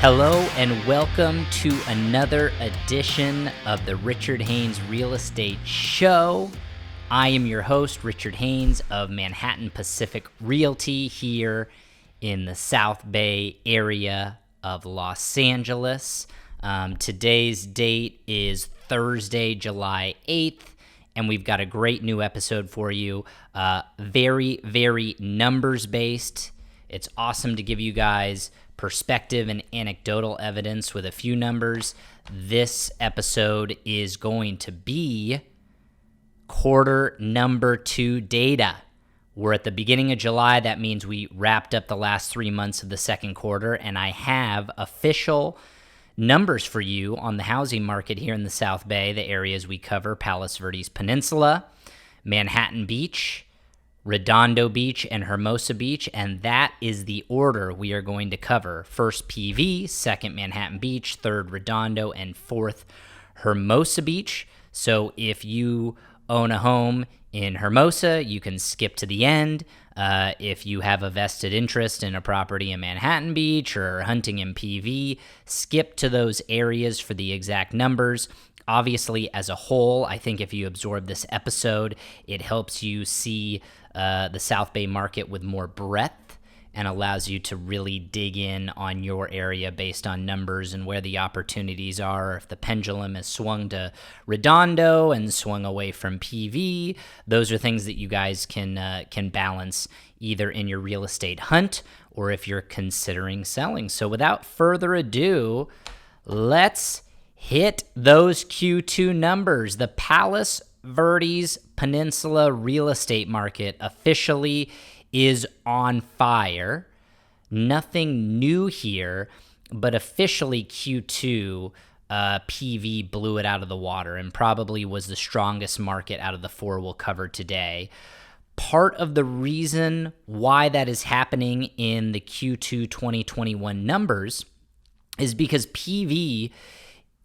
Hello and welcome to another edition of the Richard Haynes Real Estate Show. I am your host, Richard Haynes of Manhattan Pacific Realty here in the South Bay area of Los Angeles. Today's date is Thursday, July 8th, and we've got a great new episode for you. Very numbers-based. It's awesome to give you guys perspective and anecdotal evidence with a few numbers. This episode is going to be quarter number 2 data. We're at the beginning of July. That means we wrapped up the last 3 months of the second quarter, and I have official numbers for you on the housing market here in the South Bay, the areas we cover: Palos Verdes Peninsula, Manhattan Beach, Redondo Beach, and Hermosa Beach, and that is the order we are going to cover. First PV, second Manhattan Beach, third Redondo, and fourth Hermosa Beach. So if you own a home in Hermosa, you can skip to the end. If you have a vested interest in a property in Manhattan Beach or hunting in PV, skip to those areas for the exact numbers. Obviously, as a whole, I think if you absorb this episode, it helps you see the South Bay market with more breadth and allows you to really dig in on your area based on numbers and where the opportunities are. If the pendulum has swung to Redondo and swung away from PV, those are things that you guys can balance either in your real estate hunt or if you're considering selling. So without further ado, let's hit those Q2 numbers. The Palos Verdes Peninsula real estate market officially is on fire. Nothing new here, but officially Q2 PV blew it out of the water and probably was the strongest market out of the 4 we'll cover today. Part of the reason why that is happening in the Q2 2021 numbers is because PV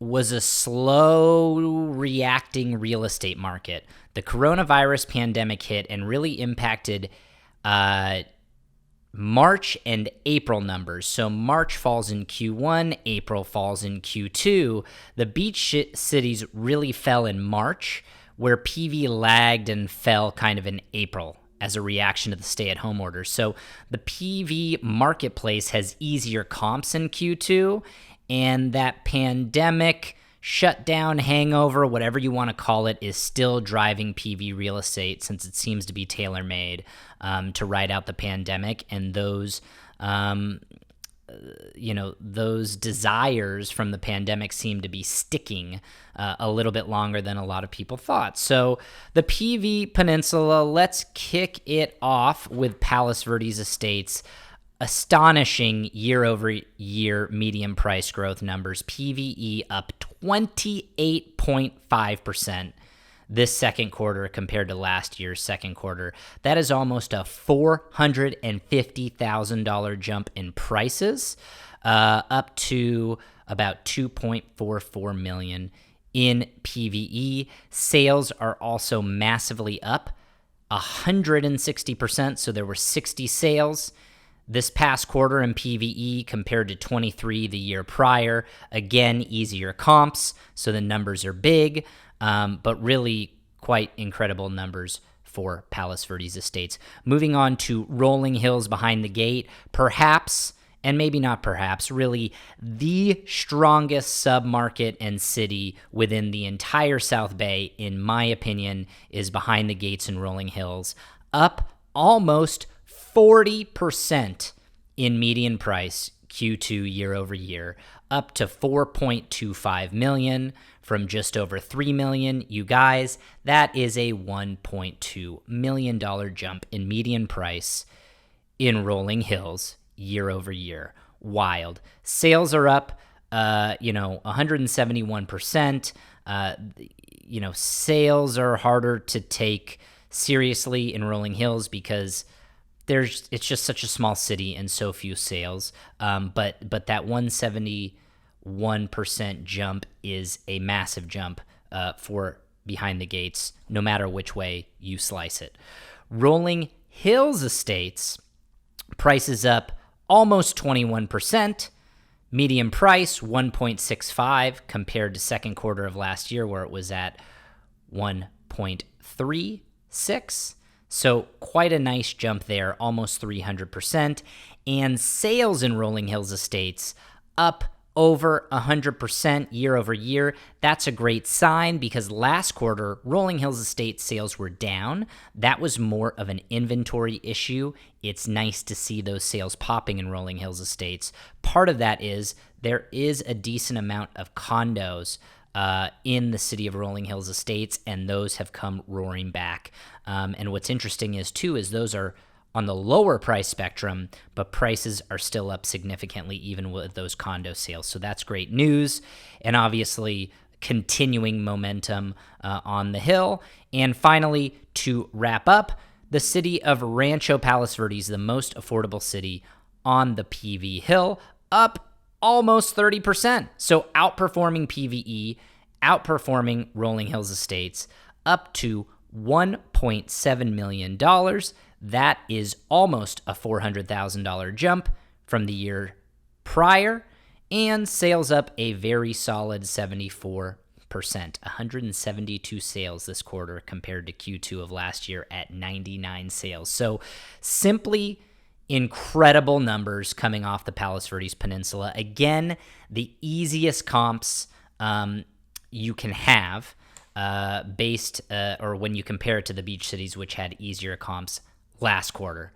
was a slow reacting real estate market. The coronavirus pandemic hit and really impacted March and April numbers. So March falls in Q1, April falls in Q2. The beach cities really fell in March, where PV lagged and fell kind of in April as a reaction to the stay-at-home orders. So the PV marketplace has easier comps in Q2, and that pandemic shutdown hangover, whatever you want to call it, is still driving PV real estate since it seems to be tailor-made to ride out the pandemic. And those, those desires from the pandemic seem to be sticking a little bit longer than a lot of people thought. So the PV Peninsula, let's kick it off with Palos Verdes Estates. Astonishing year-over-year median price growth numbers. PVE up 28.5% this second quarter compared to last year's second quarter. That is almost a $450,000 jump in prices, up to about $2.44 million in PVE. Sales are also massively up 160%, so there were 60 sales this past quarter in PVE compared to 23 the year prior. Again, easier comps, so the numbers are big, but really quite incredible numbers for Palos Verdes Estates. Moving on to Rolling Hills behind the gate, perhaps, and maybe not perhaps, really the strongest submarket and city within the entire South Bay, in my opinion, is behind the gates in Rolling Hills, up almost 40% in median price Q2 year over year, up to $4.25 million from just over $3 million. You guys, that is a $1.2 million jump in median price in Rolling Hills year over year. Wild. Sales are up, 171%. Sales are harder to take seriously in Rolling Hills because it's just such a small city and so few sales. But that 171% jump is a massive jump for behind the gates, no matter which way you slice it. Rolling Hills Estates prices up almost 21%, Median price, 1.65 compared to second quarter of last year where it was at 1.36. So quite a nice jump there, almost 300%. And sales in Rolling Hills Estates up over 100% year over year. That's a great sign because last quarter, Rolling Hills Estates sales were down. That was more of an inventory issue. It's nice to see those sales popping in Rolling Hills Estates. Part of that is there is a decent amount of condos in the city of Rolling Hills Estates, and those have come roaring back. And what's interesting is those are on the lower price spectrum, but prices are still up significantly even with those condo sales. So that's great news, and obviously continuing momentum on the Hill. And finally, to wrap up, the city of Rancho Palos Verdes, the most affordable city on the PV Hill, up almost 30%. So outperforming PVE, outperforming Rolling Hills Estates, up to $1.7 million. That is almost a $400,000 jump from the year prior, and sales up a very solid 74%. 172 sales this quarter compared to Q2 of last year at 99 sales. So simply incredible numbers coming off the Palos Verdes Peninsula. Again, the easiest comps you can have based or when you compare it to the beach cities, which had easier comps last quarter.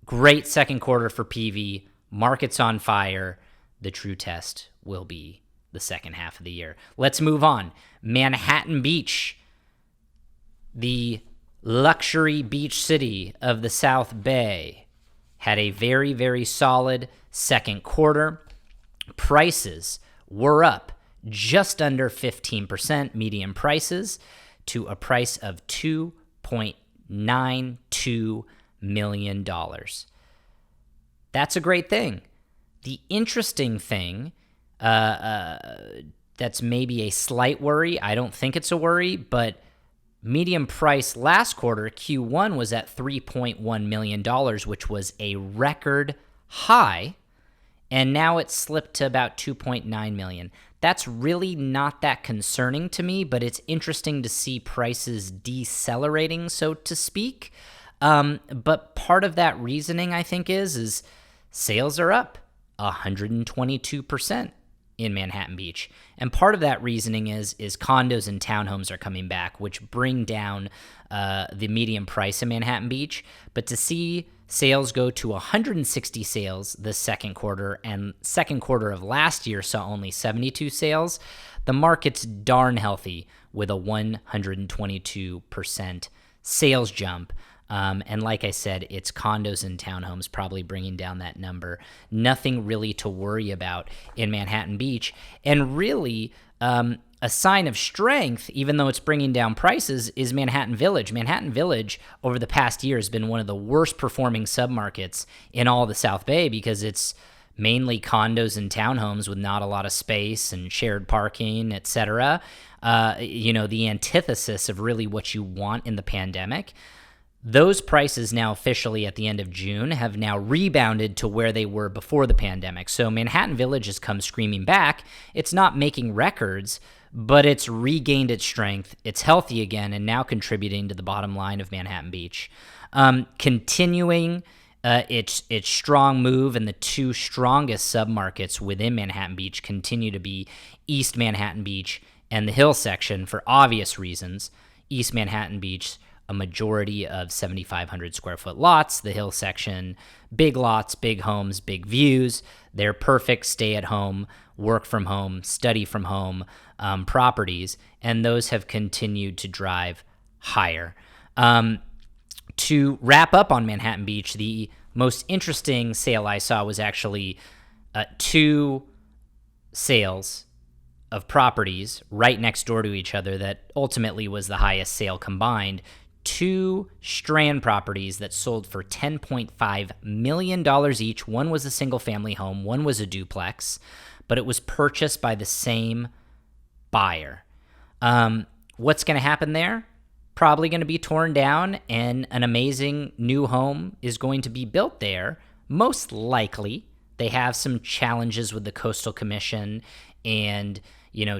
Great second quarter for PV. Market's on fire. The true test will be the second half of the year. Let's move on. Manhattan Beach, the luxury beach city of the South Bay, had a very, very solid second quarter. Prices were up just under 15%, median prices, to a price of $2.92 million. That's a great thing. The interesting thing that's maybe a slight worry, I don't think it's a worry, but median price last quarter, Q1, was at $3.1 million, which was a record high, and now it's slipped to about $2.9 million. That's really not that concerning to me, but it's interesting to see prices decelerating, so to speak. But part of that reasoning, I think, is sales are up 122% in Manhattan Beach. And part of that reasoning is condos and townhomes are coming back, which bring down the median price in Manhattan Beach. But to see sales go to 160 sales this second quarter, and second quarter of last year saw only 72 sales, the market's darn healthy with a 122% sales jump. And like I said, it's condos and townhomes probably bringing down that number. Nothing really to worry about in Manhattan Beach. And really, a sign of strength, even though it's bringing down prices, is Manhattan Village. Manhattan Village, over the past year, has been one of the worst performing submarkets in all the South Bay because it's mainly condos and townhomes with not a lot of space and shared parking, etc. The antithesis of really what you want in the pandemic. Those prices now officially at the end of June have now rebounded to where they were before the pandemic. So Manhattan Village has come screaming back. It's not making records, but it's regained its strength. It's healthy again and now contributing to the bottom line of Manhattan Beach. Continuing its strong move, and the two strongest submarkets within Manhattan Beach continue to be East Manhattan Beach and the Hill section for obvious reasons. East Manhattan Beach, a majority of 7,500 square foot lots. The Hill section, big lots, big homes, big views. They're perfect stay-at-home, work from home, study from home properties, and those have continued to drive higher. To wrap up on Manhattan Beach, the most interesting sale I saw was actually two sales of properties right next door to each other that ultimately was the highest sale combined. Two Strand properties that sold for $10.5 million each. One was a single-family home, one was a duplex, but it was purchased by the same buyer. What's going to happen there? Probably going to be torn down, and an amazing new home is going to be built there, most likely They have some challenges with the Coastal Commission and,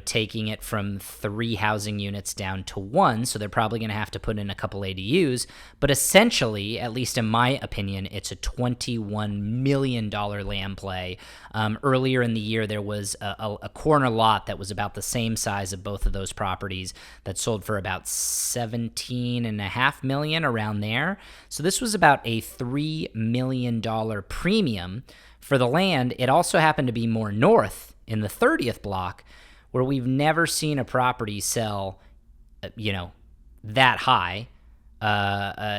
taking it from 3 housing units down to 1. So they're probably going to have to put in a couple ADUs. But essentially, at least in my opinion, it's a $21 million land play. Earlier in the year, there was a corner lot that was about the same size of both of those properties that sold for about $17.5 million, around there. So this was about a $3 million premium for the land. It also happened to be more north in the 30th block, where we've never seen a property sell, that high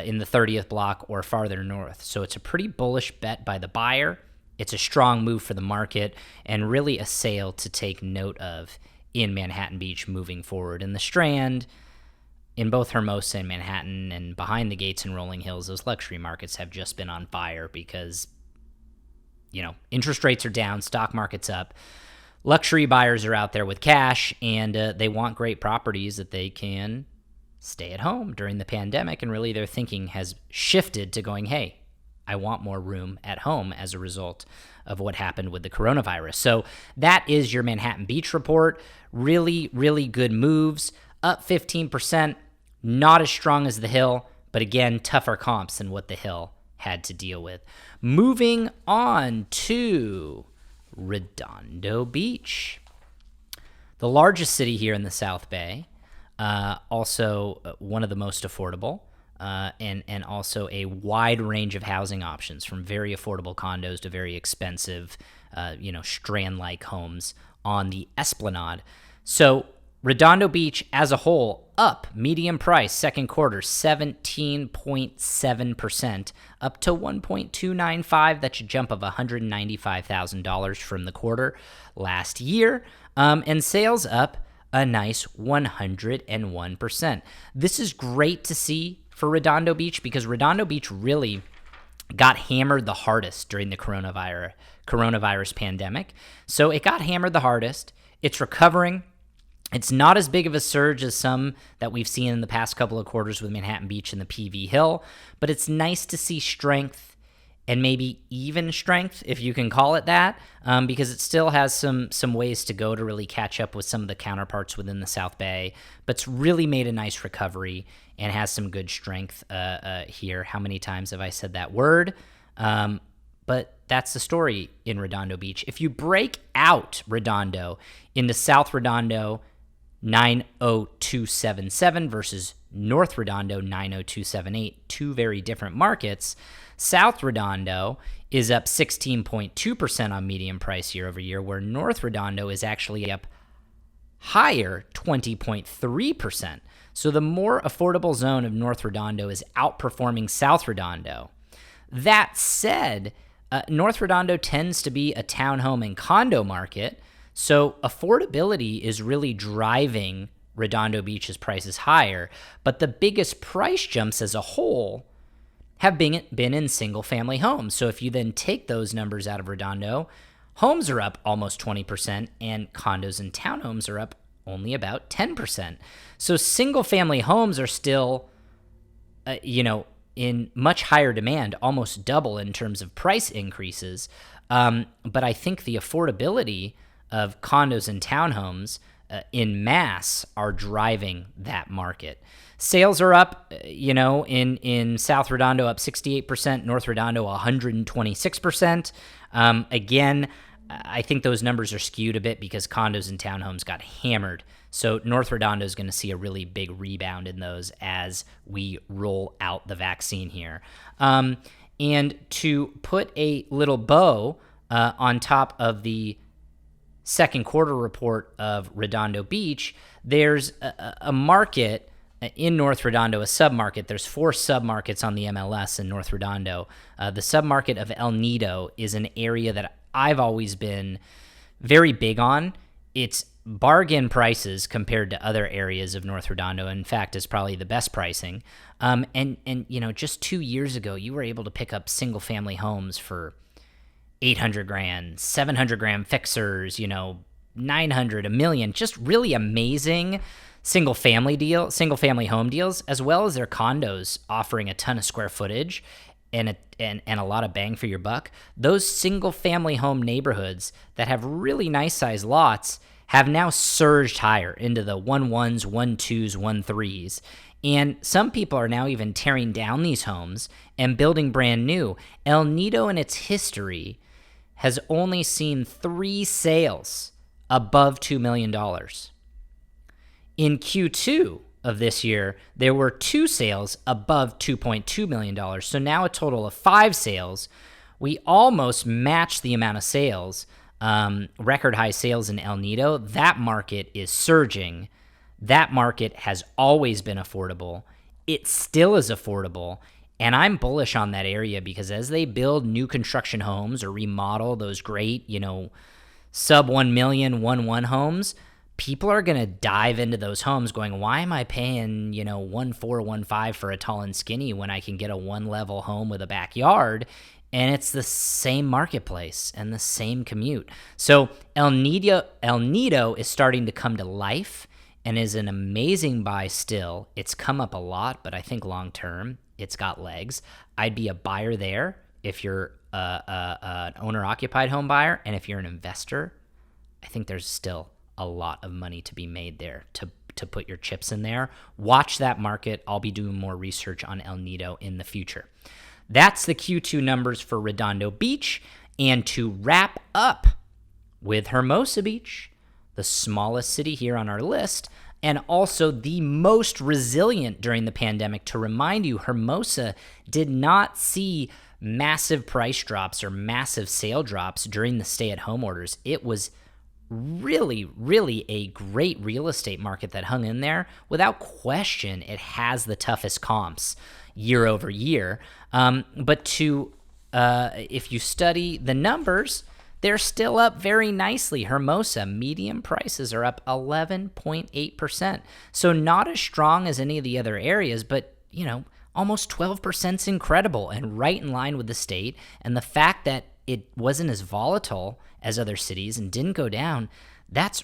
in the 30th block or farther north. So it's a pretty bullish bet by the buyer. It's a strong move for the market and really a sale to take note of in Manhattan Beach moving forward. In the Strand, in both Hermosa and Manhattan, and behind the gates in Rolling Hills, those luxury markets have just been on fire because, interest rates are down, stock market's up. Luxury buyers are out there with cash, and they want great properties that they can stay at home during the pandemic. And really their thinking has shifted to going, hey, I want more room at home as a result of what happened with the coronavirus. So that is your Manhattan Beach report. Really, really good moves. Up 15%, not as strong as the Hill, but again, tougher comps than what the Hill had to deal with. Moving on to Redondo Beach, the largest city here in the South Bay, also one of the most affordable, and also a wide range of housing options, from very affordable condos to very expensive, Strand-like homes on the Esplanade. So Redondo Beach as a whole up, median price, second quarter, 17.7%, up to 1.295. That's a jump of $195,000 from the quarter last year. And sales up a nice 101%. This is great to see for Redondo Beach, because Redondo Beach really got hammered the hardest during the coronavirus pandemic. So it got hammered the hardest. It's recovering. It's not as big of a surge as some that we've seen in the past couple of quarters with Manhattan Beach and the PV Hill, but it's nice to see strength, and maybe even strength, if you can call it that, because it still has some ways to go to really catch up with some of the counterparts within the South Bay, but it's really made a nice recovery and has some good strength here. How many times have I said that word? But that's the story in Redondo Beach. If you break out Redondo into South Redondo, 90277 versus North Redondo, 90278, two very different markets. South Redondo is up 16.2% on median price year over year, where North Redondo is actually up higher, 20.3%. So the more affordable zone of North Redondo is outperforming South Redondo. That said, North Redondo tends to be a townhome and condo market, so affordability is really driving Redondo Beach's prices higher, but the biggest price jumps as a whole have been in single-family homes. So if you then take those numbers out of Redondo, homes are up almost 20%, and condos and townhomes are up only about 10%. So single-family homes are still, in much higher demand, almost double in terms of price increases. But I think the affordability of condos and townhomes in mass are driving that market. Sales are up, in South Redondo up 68%, North Redondo 126%. Again, I think those numbers are skewed a bit because condos and townhomes got hammered. So North Redondo is going to see a really big rebound in those as we roll out the vaccine here. And to put a little bow on top of the second quarter report of Redondo Beach, there's a market in North Redondo, a submarket. There's 4 submarkets on the MLS in North Redondo. The submarket of El Nido is an area that I've always been very big on. It's bargain prices compared to other areas of North Redondo. In fact, it's probably the best pricing. And just 2 years ago, you were able to pick up single family homes for $800,000, $700,000 fixers, $900,000, $1 million, just really amazing single family home deals, as well as their condos offering a ton of square footage and a lot of bang for your buck, those single family home neighborhoods that have really nice sized lots have now surged higher into the 1.1s, 1.2s, 1.3s. And some people are now even tearing down these homes and building brand new. El Nido in its history has only seen 3 sales above $2 million. In Q2 of this year, there were 2 sales above $2.2 million. So now a total of 5 sales. We almost matched the amount of sales, record high sales in El Nido. That market is surging. That market has always been affordable. It still is affordable. And I'm bullish on that area because as they build new construction homes or remodel those great, sub 1 million, 1.1 homes, people are going to dive into those homes going, why am I paying, 1.4, 1.5 for a tall and skinny when I can get a 1-level home with a backyard? And it's the same marketplace and the same commute. So El Nido is starting to come to life and is an amazing buy still. It's come up a lot, but I think long term, it's got legs. I'd be a buyer there if you're an owner-occupied home buyer. And if you're an investor, I think there's still a lot of money to be made there to put your chips in there. Watch that market. I'll be doing more research on El Nido in the future. That's the Q2 numbers for Redondo Beach. And to wrap up with Hermosa Beach, the smallest city here on our list, and also the most resilient during the pandemic. To remind you, Hermosa did not see massive price drops or massive sale drops during the stay-at-home orders. It was really, really a great real estate market that hung in there. Without question, it has the toughest comps year over year. But if you study the numbers, they're still up very nicely. Hermosa, median prices are up 11.8%. So not as strong as any of the other areas, but, almost 12% is incredible and right in line with the state. And the fact that it wasn't as volatile as other cities and didn't go down, that's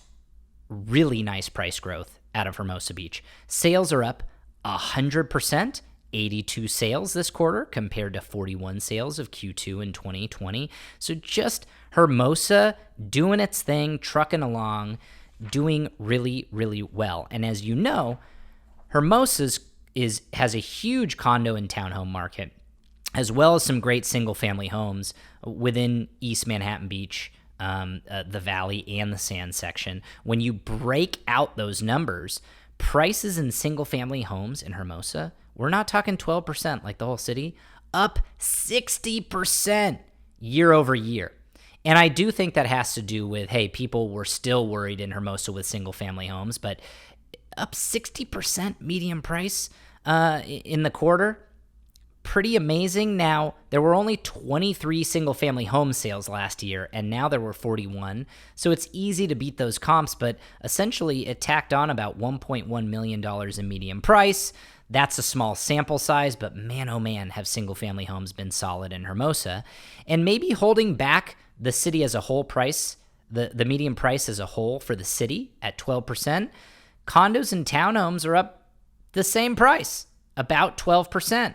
really nice price growth out of Hermosa Beach. Sales are up 100%. 82 sales this quarter compared to 41 sales of Q2 in 2020. So just Hermosa doing its thing, trucking along, doing really, really well. And as you know, Hermosa has a huge condo and townhome market, as well as some great single-family homes within East Manhattan Beach, the Valley, and the Sand section. When you break out those numbers, prices in single-family homes in Hermosa, we're not talking 12% like the whole city, up 60% year over year. And I do think that has to do with, hey, people were still worried in Hermosa with single-family homes, but up 60% median price in the quarter, pretty amazing. Now, there were only 23 single-family home sales last year, and now there were 41. So it's easy to beat those comps, but essentially it tacked on about $1.1 million in median price. That's a small sample size, but man, oh man, have single-family homes been solid in Hermosa. And maybe holding back the city as a whole price, the median price as a whole for the city at 12%. Condos and townhomes are up the same price, about 12%.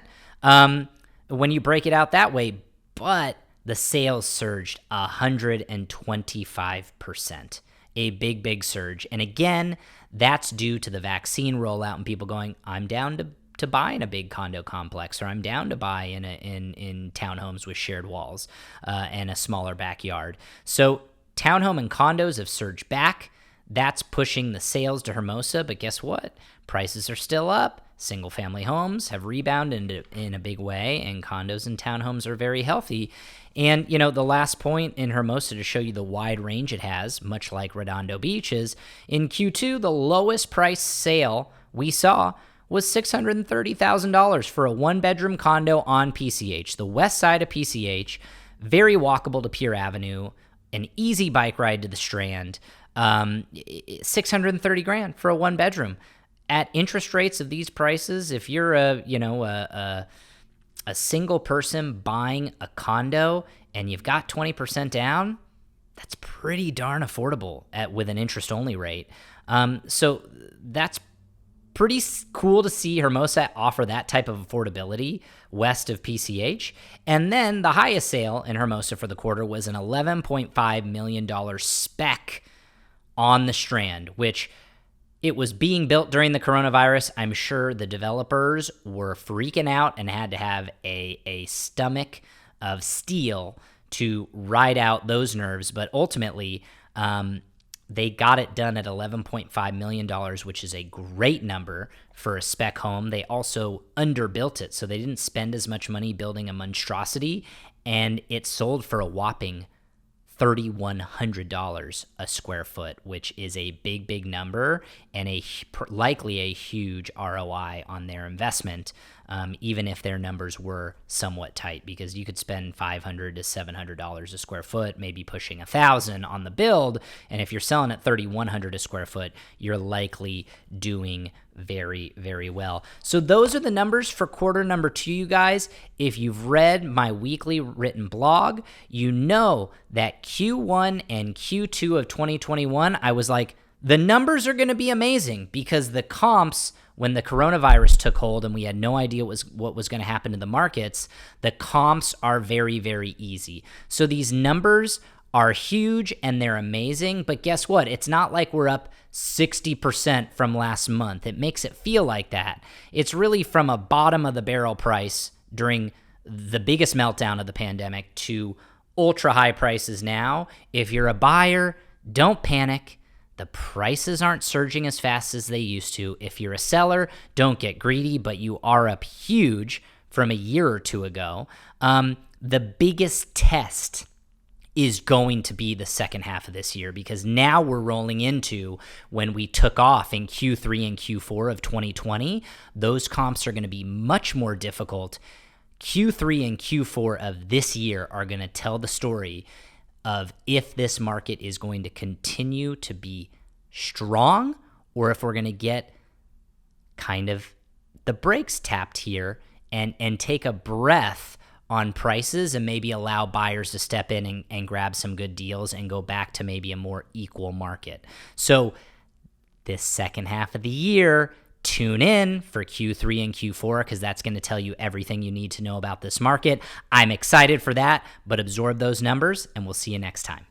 When you break it out that way, but the sales surged 125%. A big, big surge. And again, that's due to the vaccine rollout and people going, I'm down to buy in a big condo complex, or I'm down to buy in townhomes with shared walls and a smaller backyard. So townhome and condos have surged back. That's pushing the sales to Hermosa, but guess what? Prices are still up. Single-family homes have rebounded in a big way, and condos and townhomes are very healthy. And, the last point in Hermosa to show you the wide range it has, much like Redondo Beach, is in Q2, the lowest price sale we saw was $630,000 for a one-bedroom condo on PCH, the west side of PCH, very walkable to Pier Avenue, an easy bike ride to the Strand, $630,000 for a one-bedroom. At interest rates of these prices, if you're a single person buying a condo and you've got 20% down, that's pretty darn affordable with an interest-only rate. So that's pretty cool to see Hermosa offer that type of affordability west of PCH. And then the highest sale in Hermosa for the quarter was an $11.5 million spec on the Strand, which it was being built during the coronavirus. I'm sure the developers were freaking out and had to have a stomach of steel to ride out those nerves. But ultimately, they got it done at $11.5 million, which is a great number for a spec home. They also underbuilt it, so they didn't spend as much money building a monstrosity, and it sold for a whopping $3,100 a square foot, which is a big, big number and likely a huge ROI on their investment, even if their numbers were somewhat tight, because you could spend $500 to $700 a square foot, maybe pushing $1,000 on the build, and if you're selling at $3,100 a square foot, you're likely doing very, very well. So those are the numbers for quarter number 2, you guys. If you've read my weekly written blog, you know that Q1 and Q2 of 2021, I was like, the numbers are going to be amazing, because the comps, when the coronavirus took hold and we had no idea what was going to happen to the markets, the comps are very, very easy. So these numbers are huge and they're amazing, but guess what? It's not like we're up 60% from last month. It makes it feel like that. It's really from a bottom of the barrel price during the biggest meltdown of the pandemic to ultra high prices now. If you're a buyer, don't panic. The prices aren't surging as fast as they used to. If you're a seller, don't get greedy, but you are up huge from a year or two ago. The biggest test is going to be the second half of this year, because now we're rolling into when we took off in Q3 and Q4 of 2020. Those comps are going to be much more difficult. Q3 and Q4 of this year are going to tell the story of if this market is going to continue to be strong or if we're going to get kind of the brakes tapped here and take a breath on prices and maybe allow buyers to step in and grab some good deals and go back to maybe a more equal market. So this second half of the year, tune in for Q3 and Q4, because that's going to tell you everything you need to know about this market. I'm excited for that, but absorb those numbers and we'll see you next time.